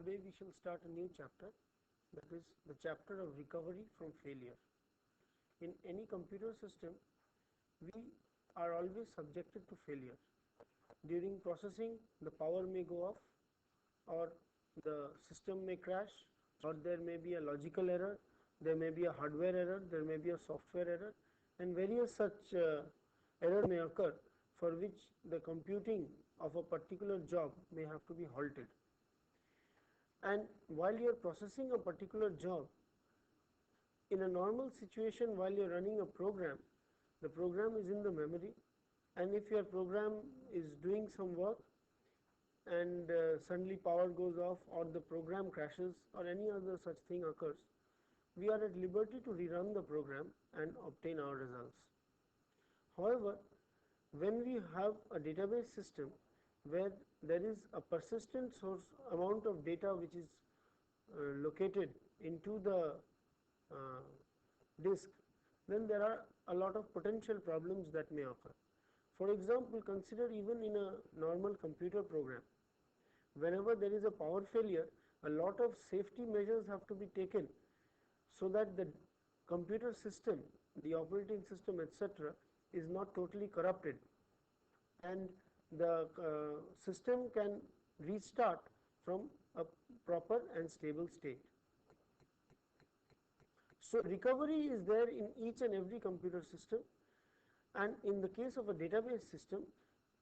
Today we shall start a new chapter, that is the chapter of recovery from failure. In any computer system, we are always subjected to failure. During processing, the power may go off, or the system may crash, or there may be a logical error, there may be a hardware error, there may be a software error, and various such error may occur, for which the computing of a particular job may have to be halted. And while you are processing a particular job, in a normal situation, while you are running a program, the program is in the memory, and if your program is doing some work and suddenly power goes off, or the program crashes, or any other such thing occurs, we are at liberty to rerun the program and obtain our results. However, when we have a database system where there is a persistent source amount of data which is located into the disk, then there are a lot of potential problems that may occur. For example, consider even in a normal computer program, whenever there is a power failure, a lot of safety measures have to be taken so that the computer system, the operating system, etc., is not totally corrupted, and the system can restart from a proper and stable state. So recovery is there in each and every computer system, and in the case of a database system,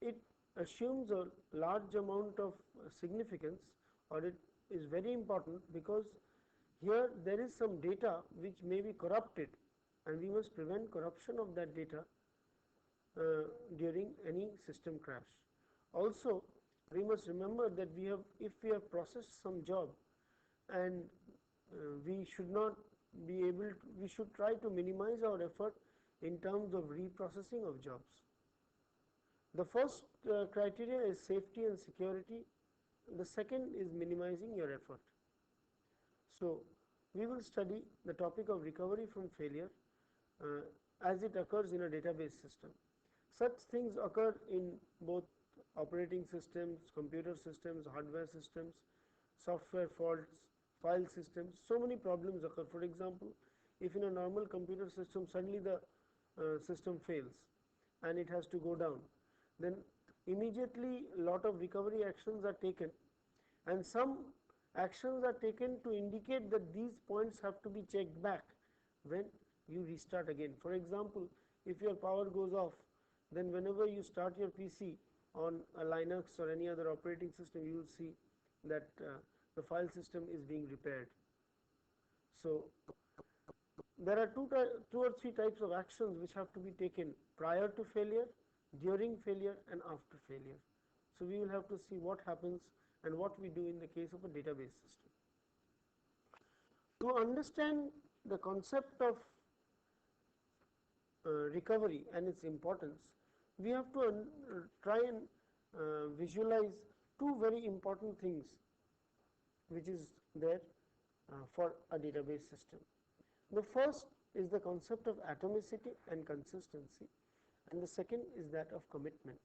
it assumes a large amount of significance, or it is very important, because here there is some data which may be corrupted, and we must prevent corruption of that data during any system crash. Also, we must remember that if we have processed some job, and we should not be able to, we should try to minimize our effort in terms of reprocessing of jobs. The first criteria is safety and security. The second is minimizing your effort. So we will study the topic of recovery from failure as it occurs in a database system. Such things occur in both operating systems, computer systems, hardware systems, software faults, file systems. So many problems occur. For example, if in a normal computer system suddenly the system fails and it has to go down, then immediately a lot of recovery actions are taken, and some actions are taken to indicate that these points have to be checked back when you restart again. For example, if your power goes off, then whenever you start your PC on a Linux or any other operating system, you will see that the file system is being repaired. So there are two or three types of actions which have to be taken prior to failure, during failure, and after failure. So we will have to see what happens and what we do in the case of a database system. To understand the concept of recovery and its importance, we have to try and visualize two very important things which is there for a database system. The first is the concept of atomicity and consistency, and the second is that of commitment.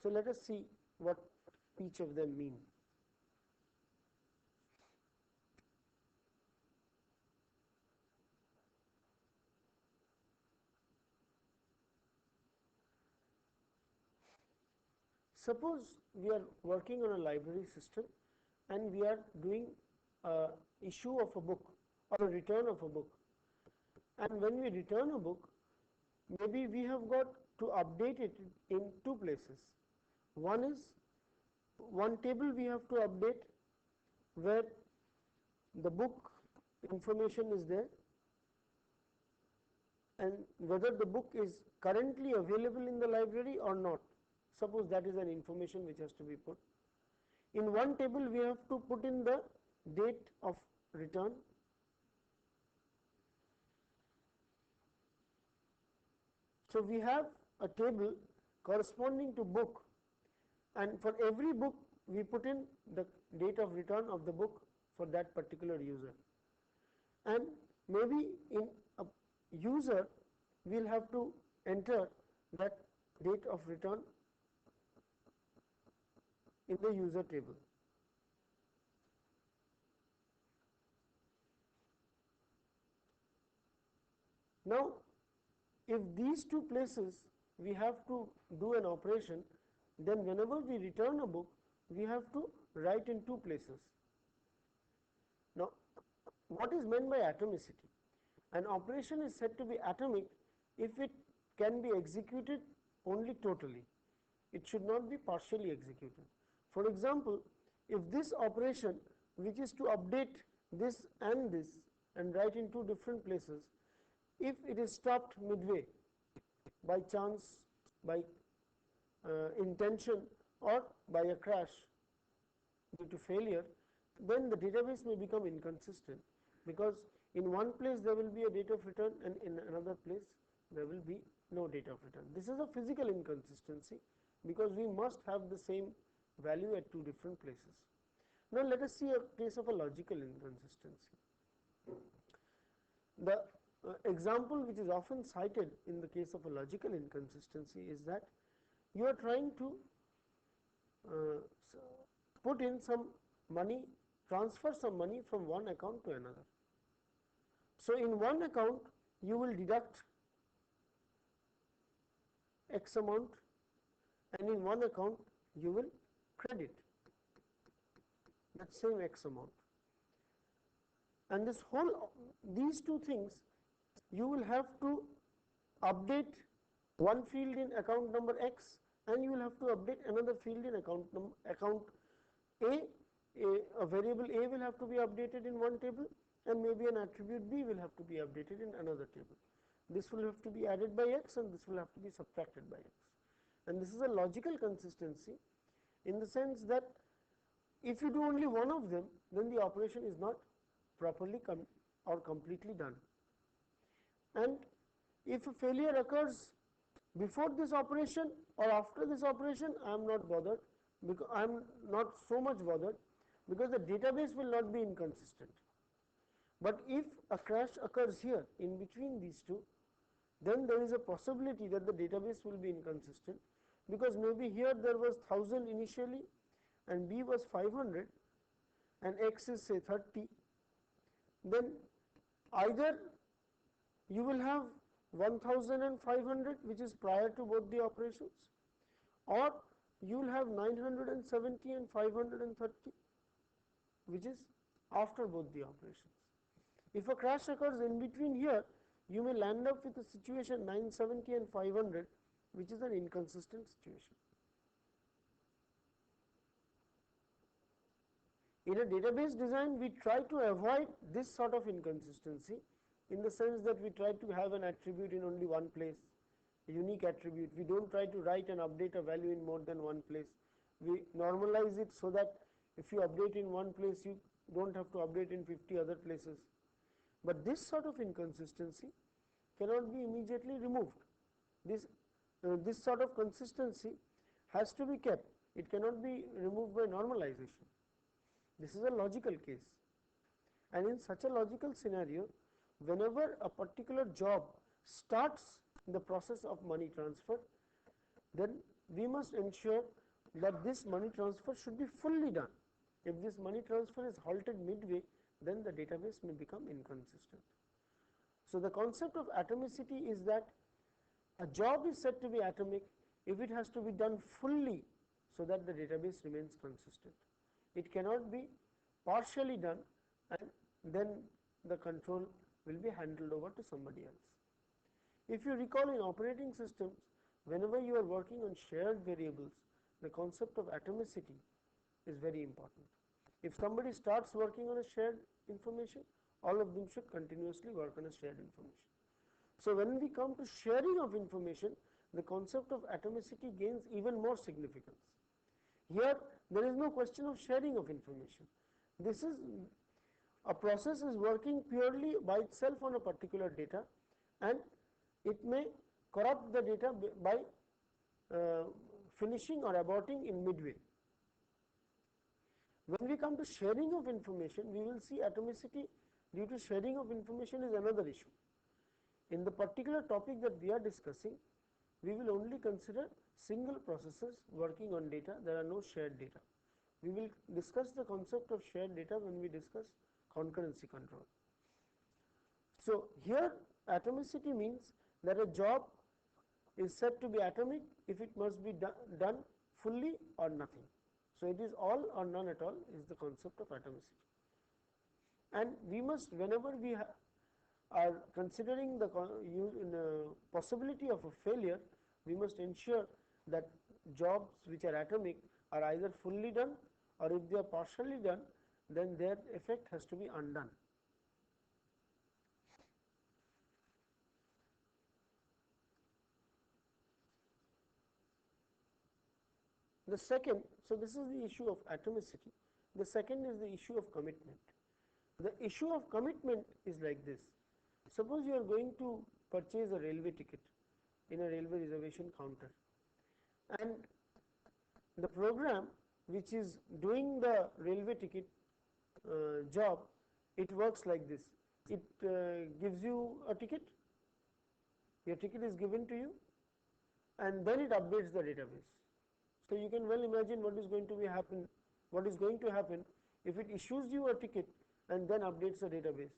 So let us see what each of them mean. Suppose we are working on a library system and we are doing issue of a book or a return of a book, and when we return a book, maybe we have got to update it in two places. One is one table we have to update where the book information is there, and whether the book is currently available in the library or not. Suppose that is an information which has to be put. In one table we have to put in the date of return, so we have a table corresponding to book, and for every book we put in the date of return of the book for that particular user. And maybe in a user we will have to enter that date of return in the user table. if these two places we have to do an operation, then whenever we return a book, we have to write in two places. Now, what is meant by atomicity? An operation is said to be atomic if it can be executed only totally. It should not be partially executed. For example, if this operation, which is to update this and write in two different places, if it is stopped midway by chance, by intention, or by a crash due to failure, then the database may become inconsistent, because in one place there will be a date of return and in another place there will be no date of return. This is a physical inconsistency, because we must have the same value at two different places. Now, let us see a case of a logical inconsistency. The example which is often cited in the case of a logical inconsistency is that you are trying to put in some money, transfer some money from one account to another. So, in one account you will deduct X amount, and in one account you will credit that same X amount, and this whole, these two things, you will have to update one field in account number X, and you will have to update another field in account A. A variable A will have to be updated in one table, and maybe an attribute B will have to be updated in another table. This will have to be added by X, and this will have to be subtracted by X. And this is a logical consistency, in the sense that if you do only one of them, then the operation is not properly or completely done. And if a failure occurs before this operation or after this operation, I am not bothered, because I am not so much bothered, because the database will not be inconsistent. But if a crash occurs here in between these two, then there is a possibility that the database will be inconsistent, because maybe here there was 1000 initially and B was 500 and X is say 30, then either you will have 1500 which is prior to both the operations, or you will have 970 and 530 which is after both the operations. If a crash occurs in between here, you may land up with a situation 970 and 500 which is an inconsistent situation. In a database design, we try to avoid this sort of inconsistency, in the sense that we try to have an attribute in only one place, a unique attribute. We do not try to write and update a value in more than one place. We normalize it so that if you update in one place, you do not have to update in 50 other places. But this sort of inconsistency cannot be immediately removed. This sort of consistency has to be kept. It cannot be removed by normalization. This is a logical case, and in such a logical scenario, whenever a particular job starts the process of money transfer, then we must ensure that this money transfer should be fully done. If this money transfer is halted midway, then the database may become inconsistent. So, the concept of atomicity is that a job is said to be atomic if it has to be done fully, so that the database remains consistent. It cannot be partially done and then the control will be handed over to somebody else. If you recall, in operating systems, whenever you are working on shared variables, the concept of atomicity is very important. If somebody starts working on a shared information, all of them should continuously work on a shared information. So, when we come to sharing of information, the concept of atomicity gains even more significance. Here there is no question of sharing of information. This is a process is working purely by itself on a particular data, and it may corrupt the data by finishing or aborting in midway. When we come to sharing of information, we will see atomicity due to sharing of information is another issue. In the particular topic that we are discussing, we will only consider single processes working on data. There are no shared data. We will discuss the concept of shared data when we discuss concurrency control. So, here atomicity means that a job is said to be atomic if it must be done fully or nothing. So, it is all or none at all is the concept of atomicity. And we must, whenever we are considering the possibility of a failure, we must ensure that jobs which are atomic are either fully done, or if they are partially done, then their effect has to be undone. The second, so this is the issue of atomicity. The second is the issue of commitment. The issue of commitment is like this. Suppose you are going to purchase a railway ticket in a railway reservation counter, and the program which is doing the railway ticket job, it works like this. It gives you a ticket, your ticket is given to you, and then it updates the database. So, you can well imagine what is going to happen if it issues you a ticket and then updates the database.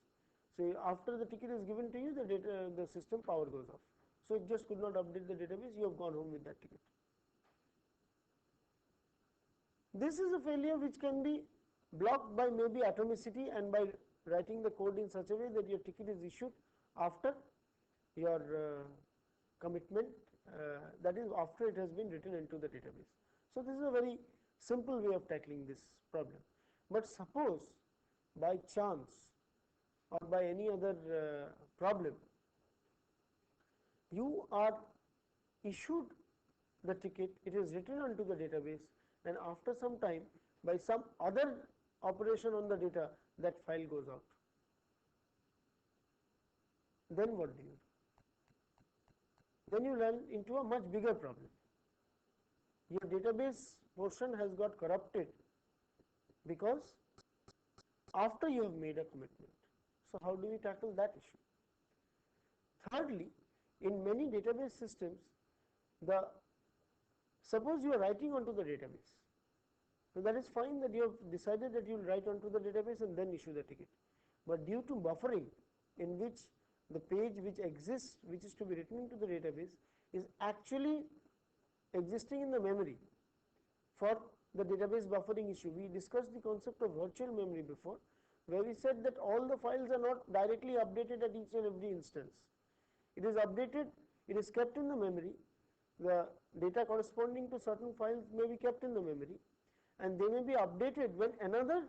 So, after the ticket is given to you, the system power goes off. So, it just could not update the database, you have gone home with that ticket. This is a failure which can be blocked by maybe atomicity and by writing the code in such a way that your ticket is issued after your commitment, that is after it has been written into the database. So, this is a very simple way of tackling this problem. But suppose by chance or by any other problem, you are issued the ticket, it is written onto the database, and after some time by some other operation on the data, that file goes out. Then what do you do? Then you run into a much bigger problem. Your database portion has got corrupted because after you have made a commitment. So, how do we tackle that issue? Thirdly, in many database systems, suppose you are writing onto the database. So, that is fine that you have decided that you will write onto the database and then issue the ticket. But due to buffering, in which the page which exists, which is to be written into the database, is actually existing in the memory for the database buffering issue. We discussed the concept of virtual memory before, where we said that all the files are not directly updated at each and every instance. It is updated, it is kept in the memory, the data corresponding to certain files may be kept in the memory, and they may be updated when another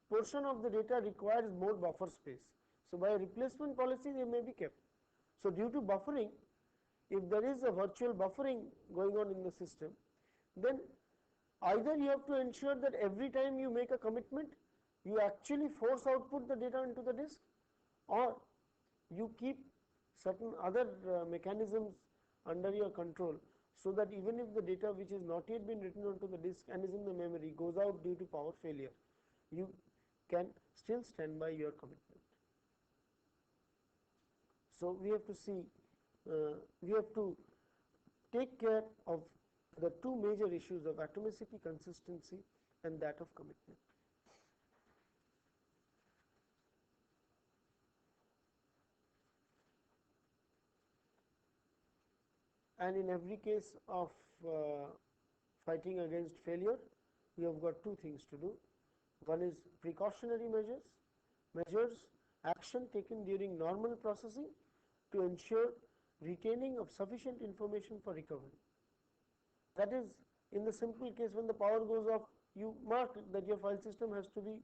portion of the data requires more buffer space. So, by a replacement policy they may be kept. So, due to buffering, if there is a virtual buffering going on in the system, then either you have to ensure that every time you make a commitment, you actually force output the data into the disk, or you keep certain other mechanisms under your control, so that even if the data which is not yet been written onto the disk and is in the memory goes out due to power failure, you can still stand by your commitment. So, we have to see, we have to take care of the two major issues of atomicity, consistency, and that of commitment. And in every case of fighting against failure, we have got two things to do. One is precautionary measures, action taken during normal processing to ensure retaining of sufficient information for recovery. That is, in the simple case, when the power goes off, you mark that your file system has to be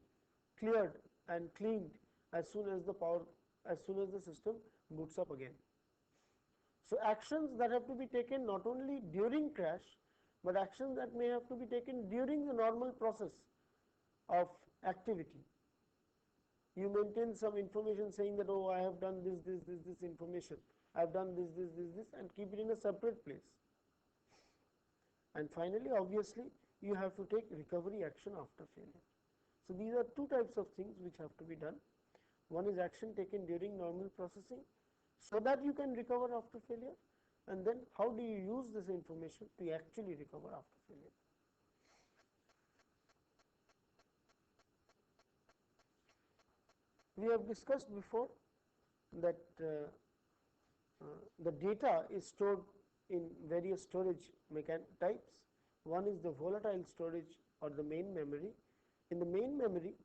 cleared and cleaned as soon as the system boots up again. So, actions that have to be taken not only during crash, but actions that may have to be taken during the normal process of activity. You maintain some information saying that, oh, I have done this information, I have done this, and keep it in a separate place. And finally, obviously, you have to take recovery action after failure. So, these are two types of things which have to be done. One is action taken during normal processing, so that you can recover after failure, and then how do you use this information to actually recover after failure. We have discussed before that the data is stored in various storage types. One is the volatile storage or the main memory. In the main memory,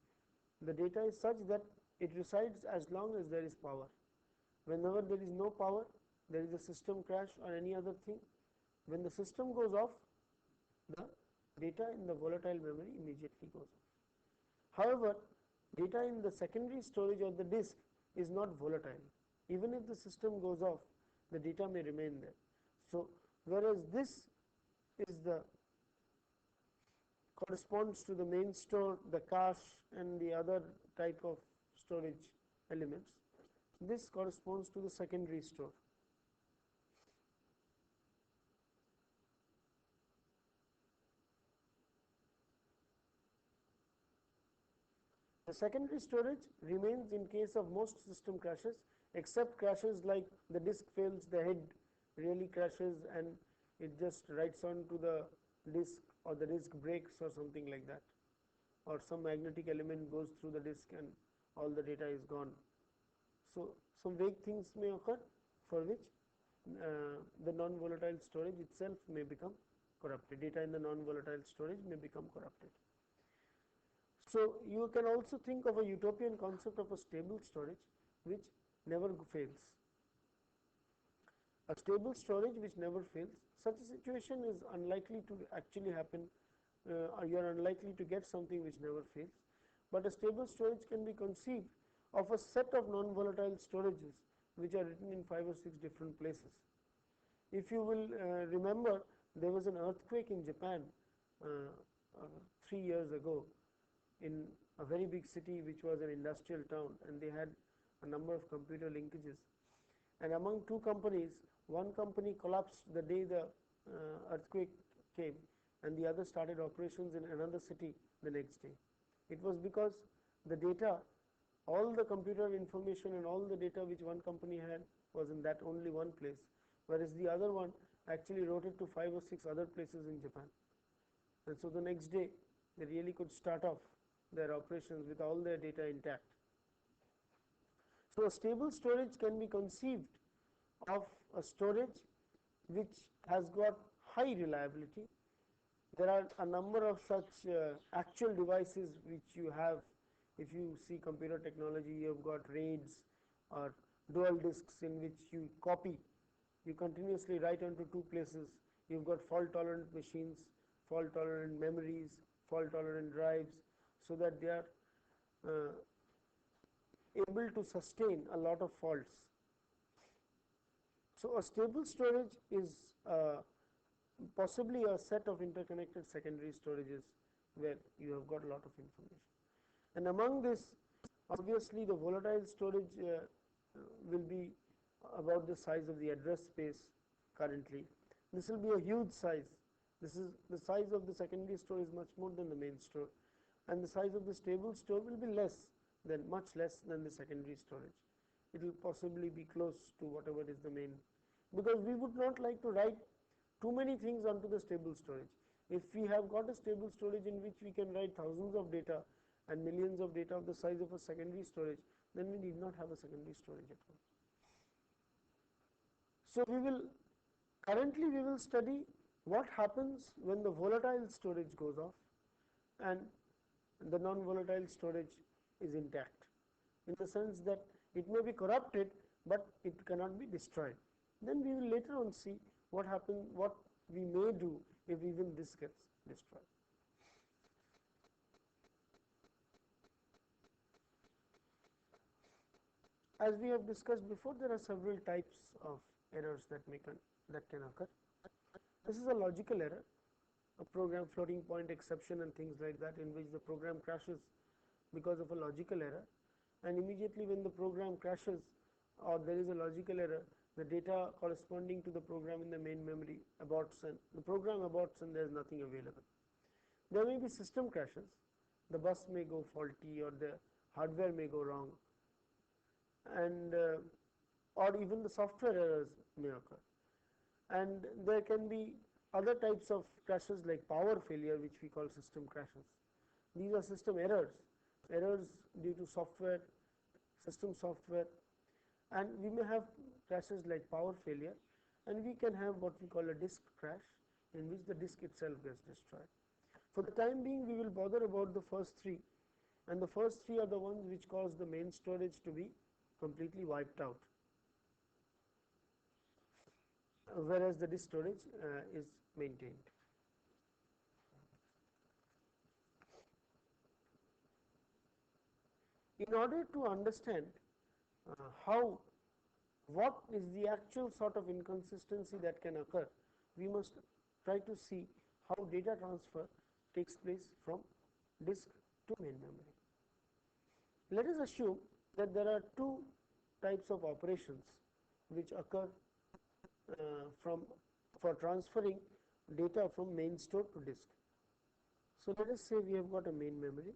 the data is such that it resides as long as there is power. Whenever there is no power, there is a system crash or any other thing. When the system goes off, the data in the volatile memory immediately goes off. However, data in the secondary storage or the disk is not volatile. Even if the system goes off, the data may remain there. So, whereas this is the corresponds to the main store, the cache and the other type of storage elements, this corresponds to the secondary store. The secondary storage remains in case of most system crashes, except crashes like the disk fails, the head really crashes and it just writes on to the disk, or the disk breaks or something like that, or some magnetic element goes through the disk and all the data is gone. So, some vague things may occur for which the non-volatile storage itself may become corrupted, data in the non-volatile storage may become corrupted. So, you can also think of a utopian concept of a stable storage which never fails. A stable storage which never fails, such a situation is unlikely to actually happen, or you are unlikely to get something which never fails, but a stable storage can be conceived of a set of non-volatile storages which are written in 5 or 6 different places. If you will remember, there was an earthquake in Japan 3 years ago in a very big city which was an industrial town, and they had a number of computer linkages, and among two companies, one company collapsed the day the earthquake came and the other started operations in another city the next day. It was because the data, all the computer information and all the data which one company had was in that only one place, whereas the other one actually wrote it to 5 or 6 other places in Japan. And so the next day they really could start off their operations with all their data intact. So, a stable storage can be conceived of a storage which has got high reliability. There are a number of such actual devices which you have. If you see computer technology, you have got RAIDs or dual disks in which you copy, you continuously write onto two places. You have got fault tolerant machines, fault tolerant memories, fault tolerant drives, so that they are able to sustain a lot of faults. So, a stable storage is possibly a set of interconnected secondary storages where you have got a lot of information. And among this, obviously the volatile storage will be about the size of the address space currently. This will be a huge size. This is the size of the secondary store is much more than the main store, and the size of the stable store will be much less than the secondary storage. It will possibly be close to whatever is the main, because we would not like to write too many things onto the stable storage. If we have got a stable storage in which we can write thousands of data and millions of data of the size of a secondary storage, then we need not have a secondary storage at all. So, currently we will study what happens when the volatile storage goes off and the non-volatile storage is intact, in the sense that it may be corrupted, but it cannot be destroyed. Then we will later on see what we may do if even this gets destroyed. As we have discussed before, there are several types of errors that can occur. This is a logical error, a program floating point exception and things like that, in which the program crashes because of a logical error, and immediately when the program crashes or there is a logical error, the data corresponding to the program in the main memory aborts and the program aborts and there is nothing available. There may be system crashes, the bus may go faulty or the hardware may go wrong, and or even the software errors may occur. And there can be other types of crashes like power failure, which we call system crashes. These are system errors due to system software, and we may have crashes like power failure, and we can have what we call a disk crash, in which the disk itself gets destroyed. For the time being, we will bother about the first three, and the first three are the ones which cause the main storage to be completely wiped out, whereas the disk storage is maintained. In order to understand what is the actual sort of inconsistency that can occur, we must try to see how data transfer takes place from disk to main memory. Let us assume that there are two types of operations which occur for transferring data from main store to disk. So, let us say we have got a main memory,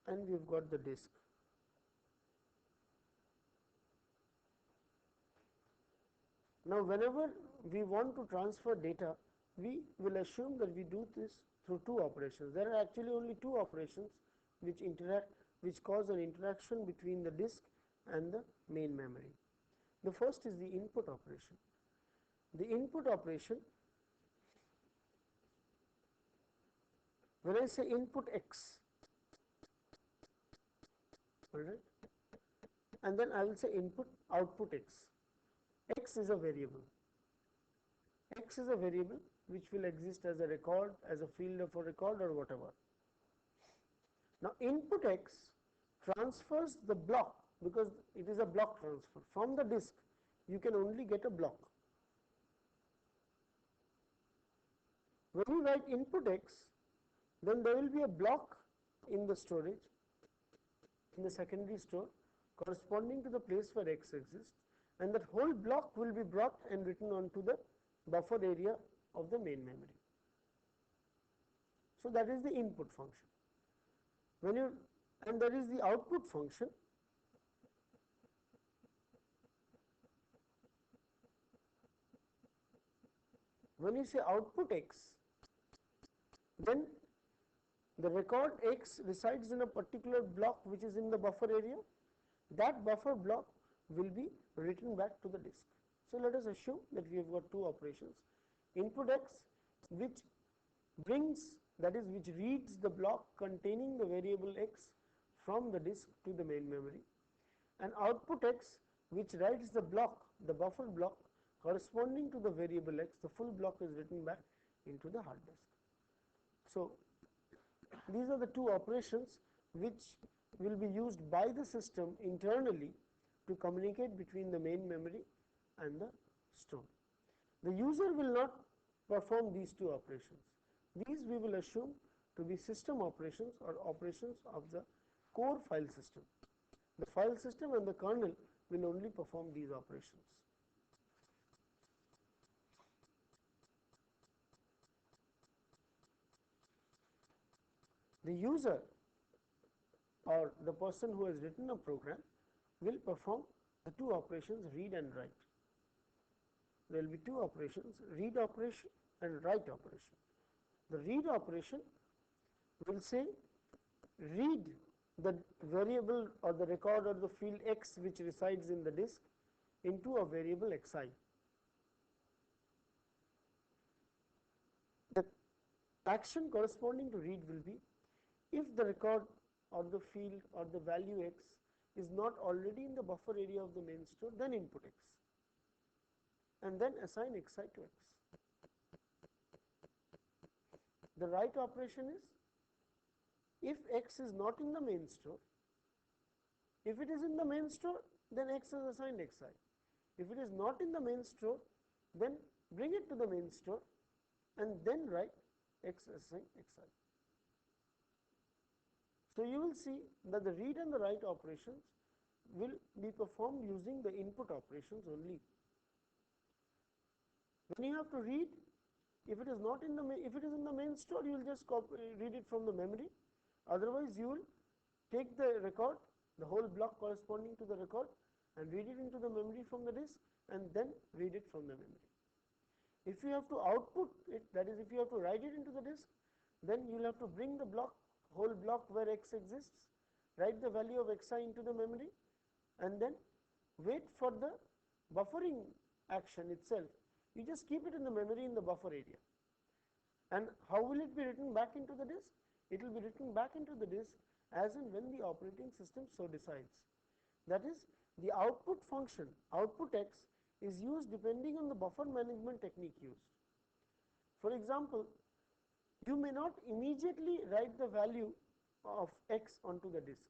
and we have got the disk. Now, whenever we want to transfer data, we will assume that we do this through two operations. There are actually only two operations which interact, which cause an interaction between the disk and the main memory. The first is the input operation. The input operation, when I say input x, all right, and then I will say input output x. X is a variable. X is a variable which will exist as a record, as a field of a record, or whatever. Now, input x transfers the block, because it is a block transfer from the disk. You can only get a block. When you write input x, then there will be a block in the storage, in the secondary store, corresponding to the place where x exists, and that whole block will be brought and written onto the buffer area of the main memory. So, that is the input function. And there is the output function. When you say output x, then the record x resides in a particular block which is in the buffer area. That buffer block will be written back to the disk. So, let us assume that we have got two operations: input x, which brings, that is, which reads the block containing the variable x from the disk to the main memory, and output x, which writes the block, the buffer block corresponding to the variable x. The full block is written back into the hard disk. So, these are the two operations which will be used by the system internally to communicate between the main memory and the store. The user will not perform these two operations. These we will assume to be system operations or operations of the core file system. The file system and the kernel will only perform these operations. The user, or the person who has written a program, will perform the two operations, read and write. There will be two operations, read operation and write operation. The read operation will say read the variable or the record or the field x which resides in the disk into a variable xi. The action corresponding to read will be, if the record or the field or the value x is not already in the buffer area of the main store, then input x, and then assign xi to x. The write operation is, if x is not in the main store, if it is in the main store, then x is assigned xi. If it is not in the main store, then bring it to the main store and then write x assigned xi. So, you will see that the read and the write operations will be performed using the input operations only. When you have to read, if it is not in the if it is in the main store, you will just read it from the memory. Otherwise, you will take the record, the whole block corresponding to the record, and read it into the memory from the disk, and then read it from the memory. If you have to output it, that is if you have to write it into the disk, then you will have to bring the block, whole block where x exists, write the value of xi into the memory, and then wait for the buffering action itself. You just keep it in the memory in the buffer area. And how will it be written back into the disk? It will be written back into the disk as and when the operating system so decides. That is, the output function, output x, is used depending on the buffer management technique used. For example, you may not immediately write the value of x onto the disk.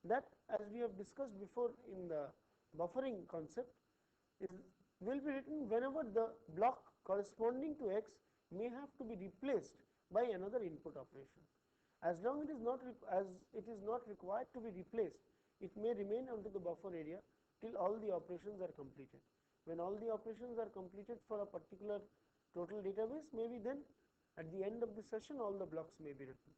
That, as we have discussed before in the buffering concept, will be written whenever the block corresponding to x may have to be replaced by another input operation. As long as it is not required to be replaced, it may remain onto the buffer area till all the operations are completed. When all the operations are completed for a particular total database, maybe then at the end of the session all the blocks may be written.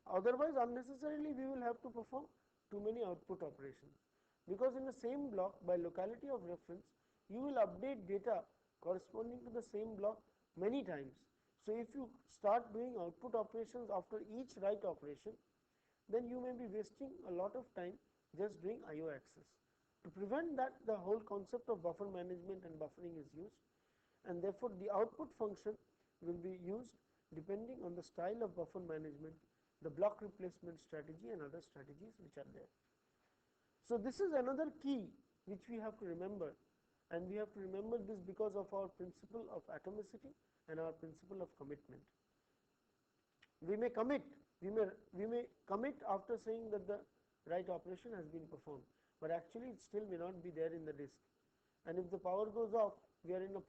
Otherwise, unnecessarily we will have to perform too many output operations, because in the same block, by locality of reference, you will update data corresponding to the same block many times. So, if you start doing output operations after each write operation, then you may be wasting a lot of time just doing IO access. To prevent that, the whole concept of buffer management and buffering is used, and therefore, the output function will be used depending on the style of buffer management, the block replacement strategy, and other strategies which are there. So, this is another key which we have to remember, and we have to remember this because of our principle of atomicity and our principle of commitment. We may commit, we may commit after saying that the write operation has been performed, but actually it still may not be there in the disk. And if the power goes off, we are in a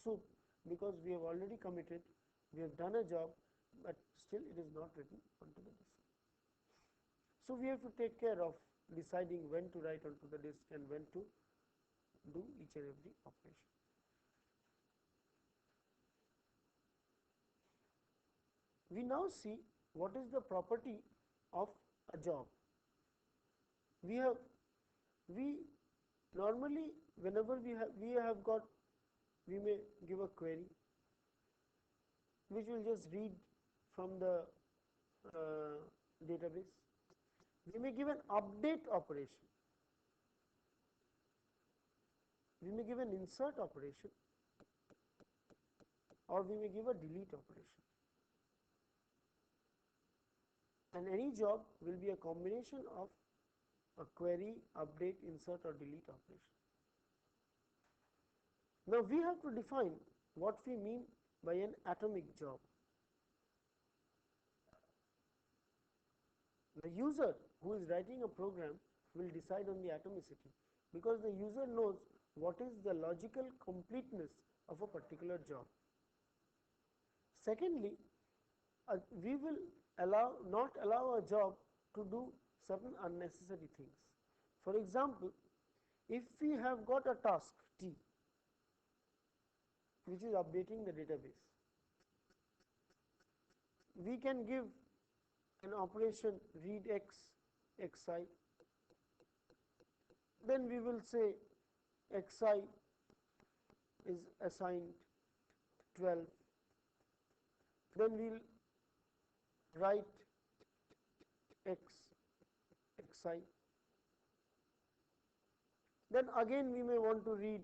soup, because we have already committed, we have done a job, but still it is not written onto the disk. So, we have to take care of deciding when to write onto the disk and when to do each and every operation. We now see what is the property of a job. We normally, whenever we may give a query which will just read from the database. We may give an update operation, we may give an insert operation, or we may give a delete operation. And any job will be a combination of a query, update, insert, or delete operation. Now, we have to define what we mean by an atomic job. The user who is writing a program will decide on the atomicity, because the user knows what is the logical completeness of a particular job. Secondly, we will not allow a job to do certain unnecessary things. For example, if we have got a task T which is updating the database, we can give an operation read x, xi, then we will say xi is assigned 12, then we will write x, xi, then again we may want to read,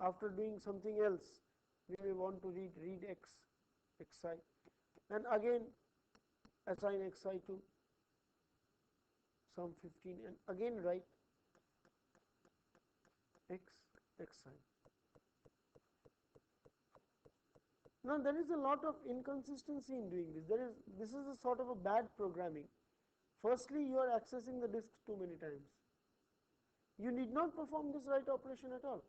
after doing something else, we may want to read x, xi, and again assign xi to some 15 and again write x, xi. Now, there is a lot of inconsistency in doing this. This is a sort of a bad programming. Firstly, you are accessing the disk too many times. You need not perform this write operation at all,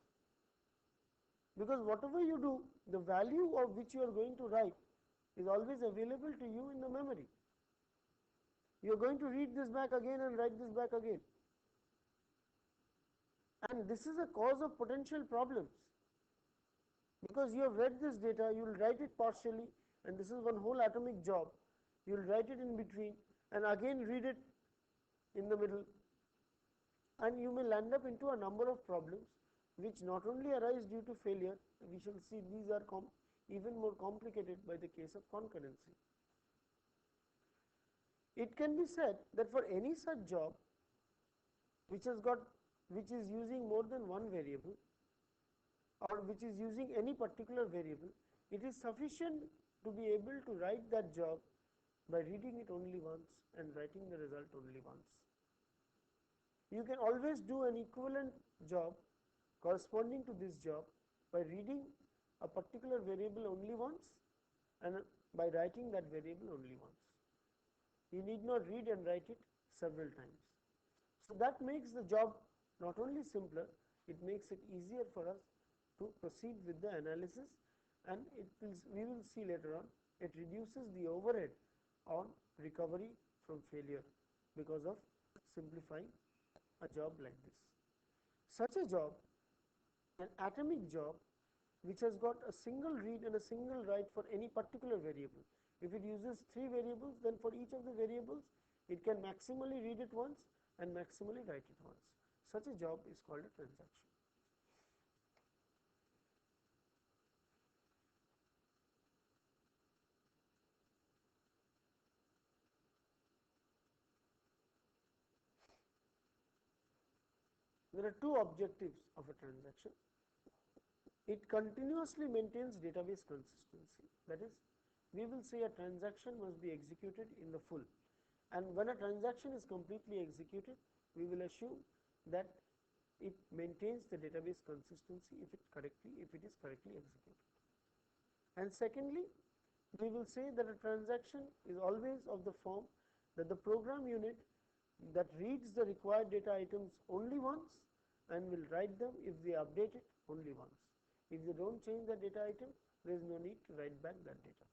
because whatever you do, the value of which you are going to write is always available to you in the memory. You are going to read this back again and write this back again, and this is a cause of potential problems, because you have read this data, you will write it partially, and this is one whole atomic job. You will write it in between and again read it in the middle, and you may land up into a number of problems which not only arise due to failure, we shall see these are even more complicated by the case of concurrency. It can be said that for any such job which is using more than one variable or which is using any particular variable, it is sufficient to be able to write that job by reading it only once and writing the result only once. You can always do an equivalent job corresponding to this job by reading a particular variable only once and by writing that variable only once. You need not read and write it several times. So that makes the job not only simpler, it makes it easier for us to proceed with the analysis, and we will see later on, it reduces the overhead on recovery from failure because of simplifying a job like this. Such a job, an atomic job which has got a single read and a single write for any particular variable. If it uses 3 variables, then for each of the variables it can maximally read it once and maximally write it once. Such a job is called a transaction. There are two objectives of a transaction. It continuously maintains database consistency. That is, we will say a transaction must be executed in the full, and when a transaction is completely executed, we will assume that it maintains the database consistency if it is correctly executed. And secondly, we will say that a transaction is always of the form that the program unit that reads the required data items only once and will write them if they update it only once. If they don't change the data item, there is no need to write back that data.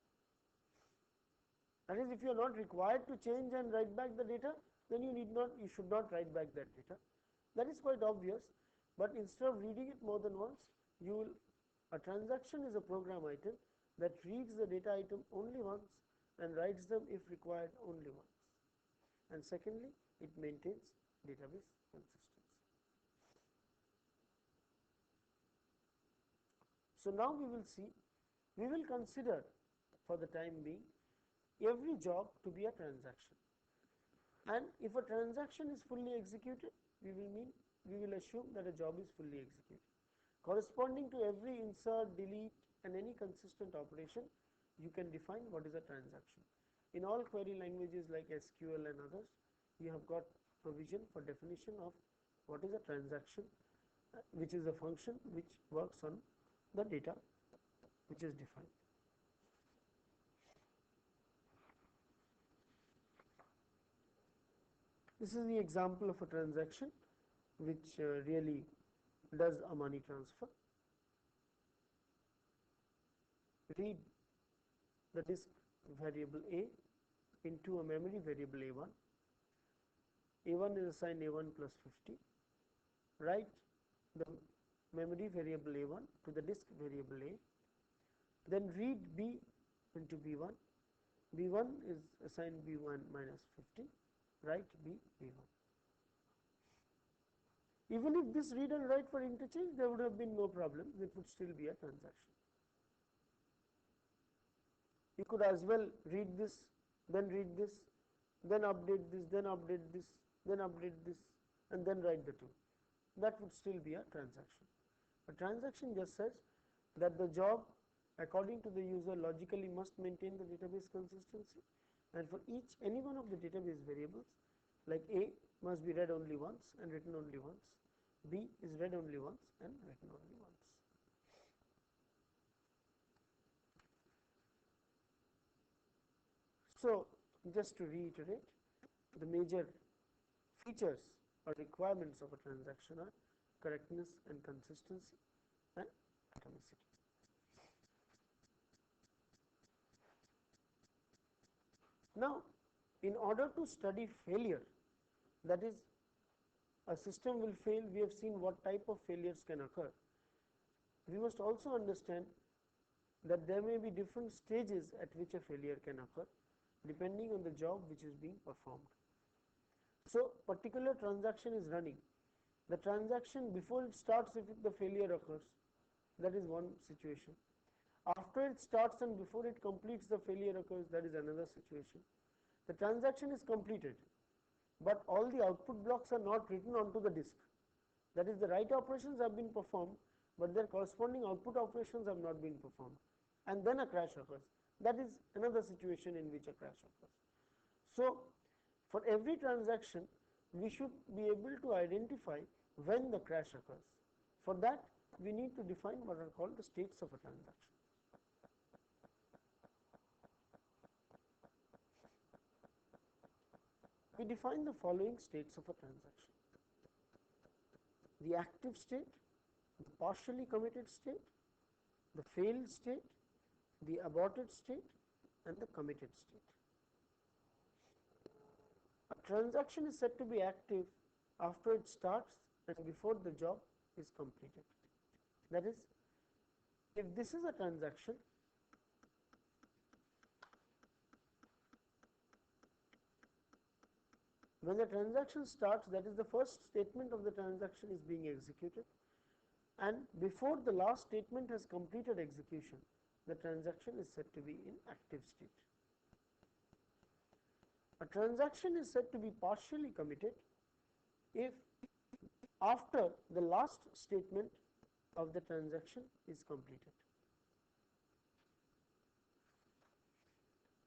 That is, if you are not required to change and write back the data, then you should not write back that data. That is quite obvious, but instead of reading it more than once, a transaction is a program item that reads the data item only once and writes them if required only once. And secondly, it maintains database consistency. So now we will consider for the time being every job to be a transaction, and if a transaction is fully executed, we will assume that a job is fully executed. Corresponding to every insert, delete and any consistent operation, you can define what is a transaction. In all query languages like SQL and others, you have got provision for definition of what is a transaction, which is a function which works on the data which is defined. This is the example of a transaction which really does a money transfer. Read the disk variable A into a memory variable A1. A1 is assigned A1 plus 50. Write the memory variable A1 to the disk variable A. Then read B into B1. B1 is assigned B1 minus 50. Write B B1. Even if this read and write for interchange, there would have been no problem. It would still be a transaction. You could as well read this, then update this, then update this, then update this, and then write the two. That would still be a transaction. A transaction just says that the job, according to the user, logically must maintain the database consistency, and for any one of the database variables, like A must be read only once and written only once, B is read only once and written only once. So, just to reiterate, the major features or requirements of a transaction are correctness and consistency and atomicity. Now, in order to study failure, that is, a system will fail, we have seen what type of failures can occur. We must also understand that there may be different stages at which a failure can occur depending on the job which is being performed. So, particular transaction is running the transaction before it starts, if the failure occurs, that is one situation. After it starts and before it completes, the failure occurs, that is another situation. The transaction is completed, but all the output blocks are not written onto the disk. That is, the write operations have been performed, but their corresponding output operations have not been performed, and then a crash occurs. That is another situation in which a crash occurs. So, for every transaction, we should be able to identify when the crash occurs. For that, we need to define what are called the states of a transaction. We define the following states of a transaction: the active state, the partially committed state, the failed state, the aborted state, and the committed state. A transaction is said to be active after it starts and before the job is completed. That is, if this is a transaction, when the transaction starts, that is, the first statement of the transaction is being executed, and before the last statement has completed execution, the transaction is said to be in active state. A transaction is said to be partially committed if after the last statement of the transaction is completed.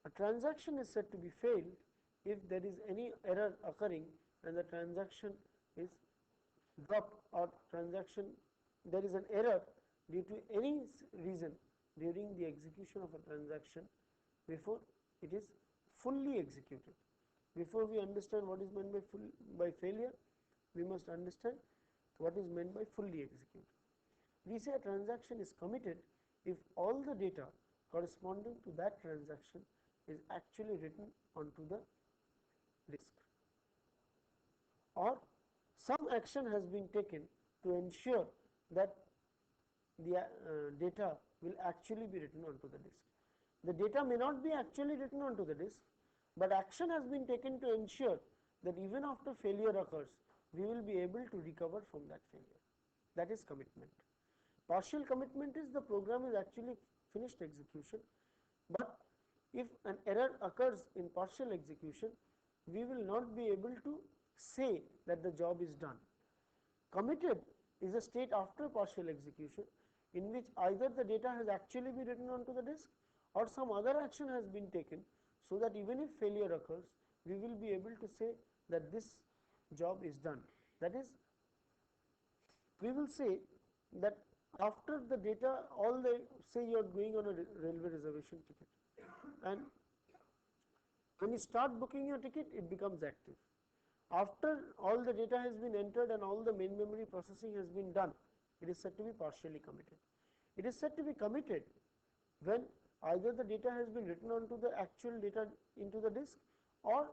A transaction is said to be failed if there is any error occurring and the transaction is dropped, or transaction there is an error due to any reason during the execution of a transaction before it is fully executed. Before we understand what is meant by failure, we must understand what is meant by fully executed. We say a transaction is committed if all the data corresponding to that transaction is actually written onto the disk, or some action has been taken to ensure that the data will actually be written onto the disk. The data may not be actually written onto the disk, but action has been taken to ensure that even after failure occurs, we will be able to recover from that failure. That is commitment. Partial commitment is the program is actually finished execution, but if an error occurs in partial execution, we will not be able to say that the job is done. Committed is a state after partial execution in which either the data has actually been written onto the disk or some other action has been taken, so that even if failure occurs, we will be able to say that this job is done. That is, we will say that after the data, all the, say you are going on a railway reservation ticket, and when you start booking your ticket, it becomes active. After all the data has been entered and all the main memory processing has been done, it is said to be partially committed. It is said to be committed when either the data has been written onto the actual data into the disk, or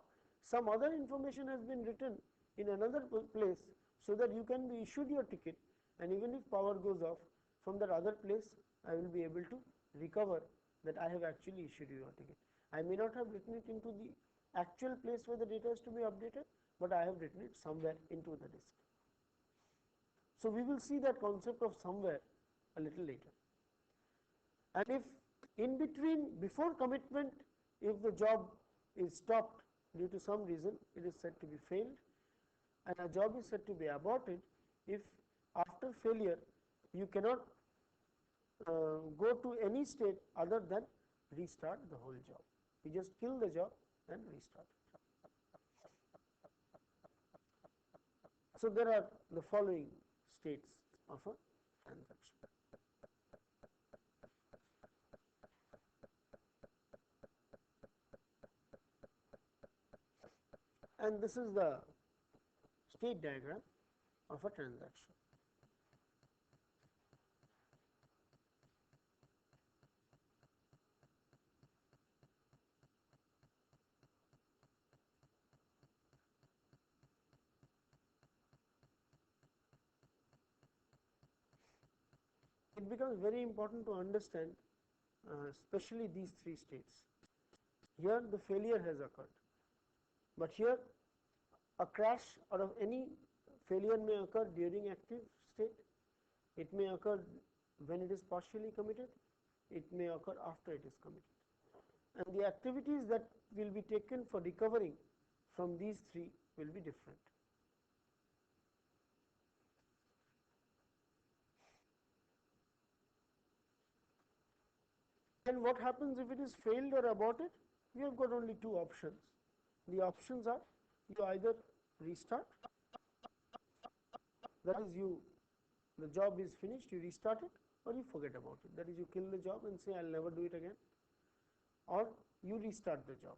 some other information has been written in another place, so that you can be issued your ticket, and even if power goes off, from that other place I will be able to recover that I have actually issued you your ticket. I may not have written it into the actual place where the data is to be updated, but I have written it somewhere into the disk. So, we will see that concept of somewhere a little later. And if in between, before commitment, if the job is stopped due to some reason, it is said to be failed, and a job is said to be aborted if after failure you cannot go to any state other than restart the whole job. You just kill the job and restart. So, there are the following states of a transaction. And this is the state diagram of a transaction. It becomes very important to understand especially these three states. Here the failure has occurred, but here a crash or of any Failure may occur during active state, it may occur when it is partially committed, it may occur after it is committed, and the activities that will be taken for recovering from these three will be different. And what happens if it is failed or aborted? We have got only two options. The options are, you either restart, that is, the job is finished, you restart it, or you forget about it, that is, you kill the job and say I will never do it again, or you restart the job.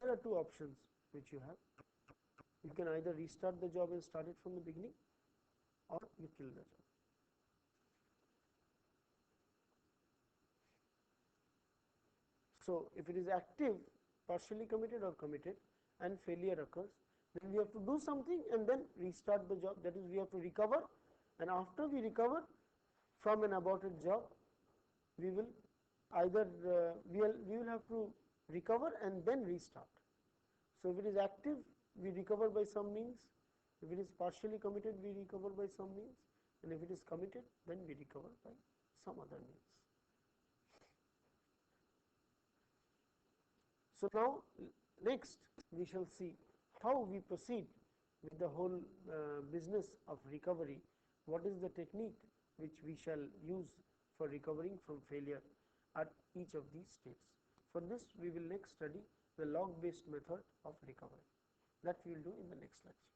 There are two options which you have. You can either restart the job and start it from the beginning, or you kill the job. So, if it is active, partially committed or committed, and failure occurs, then we have to do something and then restart the job, that is, we have to recover, and after we recover from an aborted job, we will either we will have to recover and then restart. So, if it is active, we recover by some means, if it is partially committed, we recover by some means, and if it is committed, then we recover by some other means. So, now next we shall see how we proceed with the whole business of recovery. What is the technique which we shall use for recovering from failure at each of these states. For this, we will next study the log based method of recovery. That we will do in the next lecture.